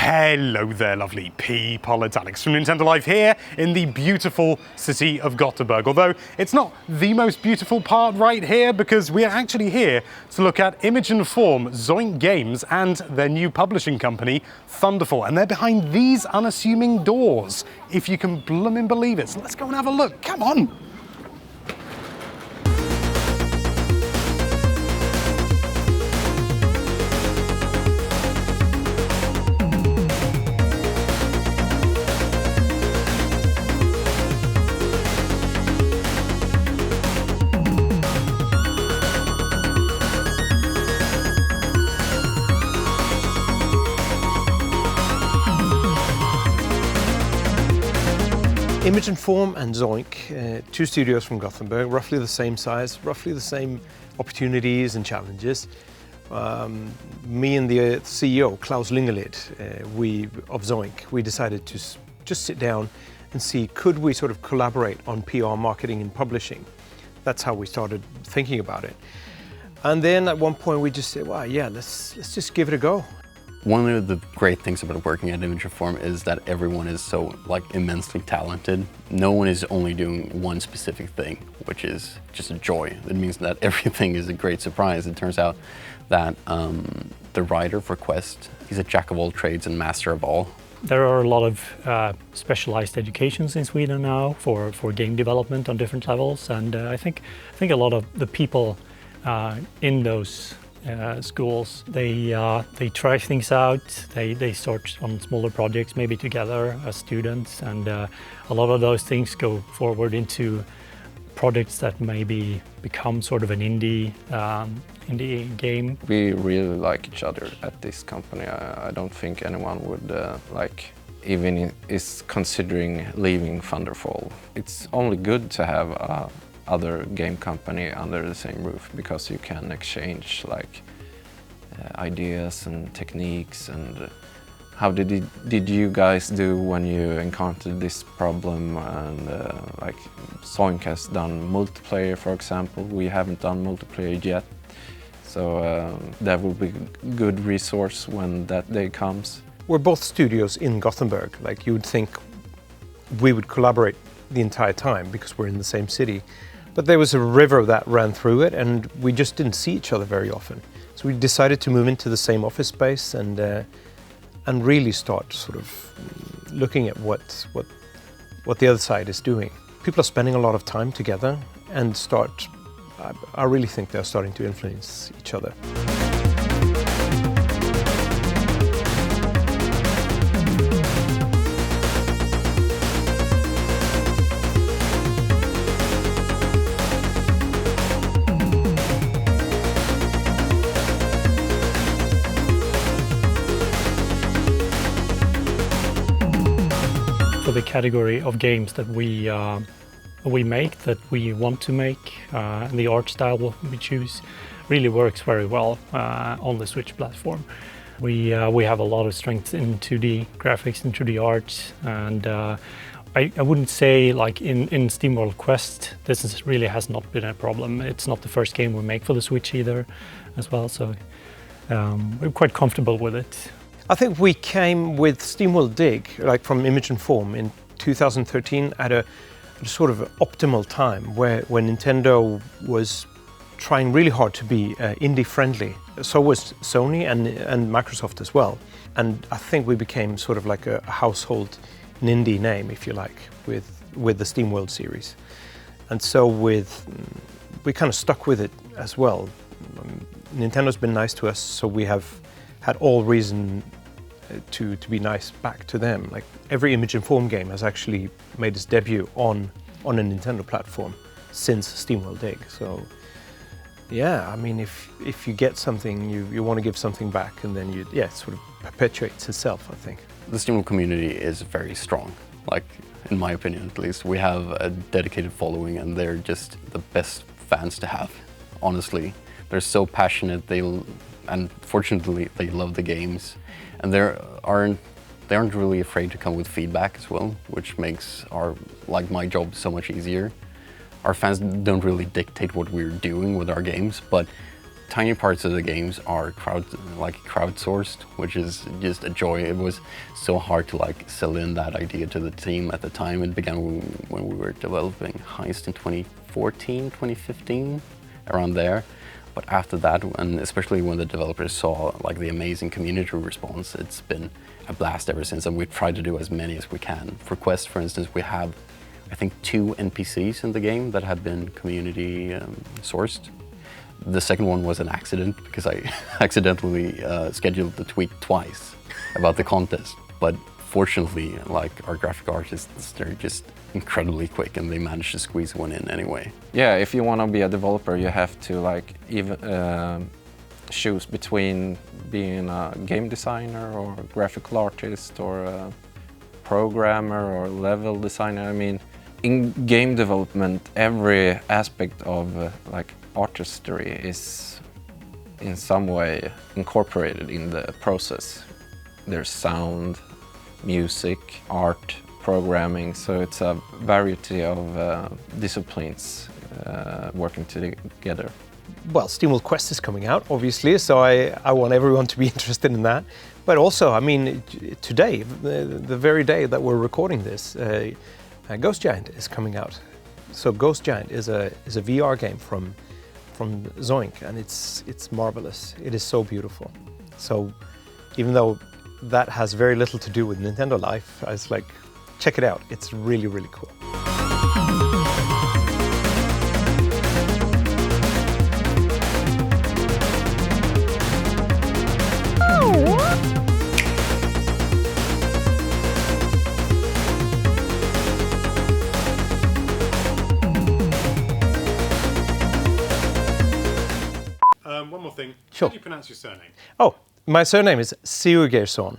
Hello there, lovely people. It's Alex from Nintendo Live here in the beautiful city of Gothenburg. Although it's not the most beautiful part right here, because we are actually here to look at Image and Form, Zoink Games, and their new publishing company, Thunderful. And they're behind these unassuming doors, if you can bloomin' believe it. So let's go and have a look. Come on. Image and Form and Zoink, two studios from Gothenburg, roughly the same size, roughly the same opportunities and challenges. Me and the CEO, Klaus Lingelid, of Zoink, we decided to just sit down and see, could we sort of collaborate on PR, marketing and publishing? That's how we started thinking about it. And then at one point we just said, well, yeah, let's just give it a go. One of the great things about working at Image and Form is that everyone is so immensely talented. No one is only doing one specific thing, which is just a joy. It means that everything is a great surprise. It turns out that the writer for Quest, he's a jack of all trades and master of all. There are a lot of specialized educations in Sweden now for game development on different levels, and I think a lot of the people in those schools, they try things out, they start on smaller projects maybe together as students, and a lot of those things go forward into projects that maybe become sort of an indie game. We really like each other at this company. I don't think anyone would even is considering leaving Thunderful. It's only good to have other game company under the same roof, because you can exchange ideas and techniques. And how did you guys do when you encountered this problem? And Zoink has done multiplayer, for example. We haven't done multiplayer yet, so that will be a good resource when that day comes. We're both studios in Gothenburg. You would think we would collaborate the entire time because we're in the same city. But there was a river that ran through it, and we just didn't see each other very often. So we decided to move into the same office space and really start sort of looking at what the other side is doing. People are spending a lot of time together and I really think they're starting to influence each other. For the category of games that we make, that we want to make, and the art style we choose really works very well on the Switch platform. We have a lot of strength in 2D graphics and 2D art, and I wouldn't say in SteamWorld Quest this really has not been a problem. It's not the first game we make for the Switch either as well, so we're quite comfortable with it. I think we came with SteamWorld Dig, from Image and Form in 2013 at a sort of optimal time where Nintendo was trying really hard to be indie friendly. So was Sony and Microsoft as well. And I think we became sort of like a household indie name, if you like, with the SteamWorld series. And so we kind of stuck with it as well. Nintendo's been nice to us, so we have had all reason to be nice back to them. Every Image and Form game has actually made its debut on a Nintendo platform since SteamWorld Dig. So yeah, I mean, if you get something, you want to give something back, and then it sort of perpetuates itself, I think. The SteamWorld community is very strong, in my opinion at least. We have a dedicated following, and they're just the best fans to have, honestly. They're so passionate, and fortunately they love the games, and they aren't really afraid to come with feedback as well, which makes my job so much easier. Our fans don't really dictate what we're doing with our games, but tiny parts of the games are crowdsourced, which is just a joy. It was so hard to like sell in that idea to the team at the time. It began when we were developing Heist in 2014, 2015, around there. But after that, and especially when the developers saw like the amazing community response, it's been a blast ever since, and we've tried to do as many as we can. For Quest, for instance, we have, I think, 2 NPCs in the game that have been community sourced. The second one was an accident because I accidentally scheduled the tweet twice about the contest. But fortunately, like our graphic artists, they're just incredibly quick and they managed to squeeze one in anyway. Yeah, if you want to be a developer, you have to like even choose between being a game designer or a graphical artist or a programmer or level designer. I mean, in game development, every aspect of like artistry is in some way incorporated in the process. There's sound, music, art, programming, so it's a variety of disciplines working together. Well, SteamWorld Quest is coming out, obviously, so I want everyone to be interested in that. But also, I mean, today, the very day that we're recording this, Ghost Giant is coming out. So Ghost Giant is a VR game from Zoink, and it's marvelous. It is so beautiful. So even though that has very little to do with Nintendo life, I was like, check it out. It's really, really cool. One more thing. Sure. How do you pronounce your surname? Oh, my surname is Sigurgeirsson.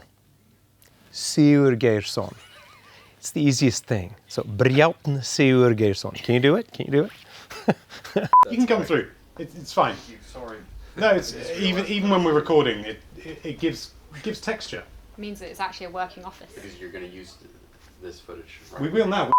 Sigurgeirsson. It's the easiest thing. So, Brjautn Sigurgeirsson. Can you do it? Can you do it? You can come through. It's fine. Sorry. No, it's even when we're recording, it gives texture. It means that it's actually a working office. Because you're going to use this footage, right? We will now.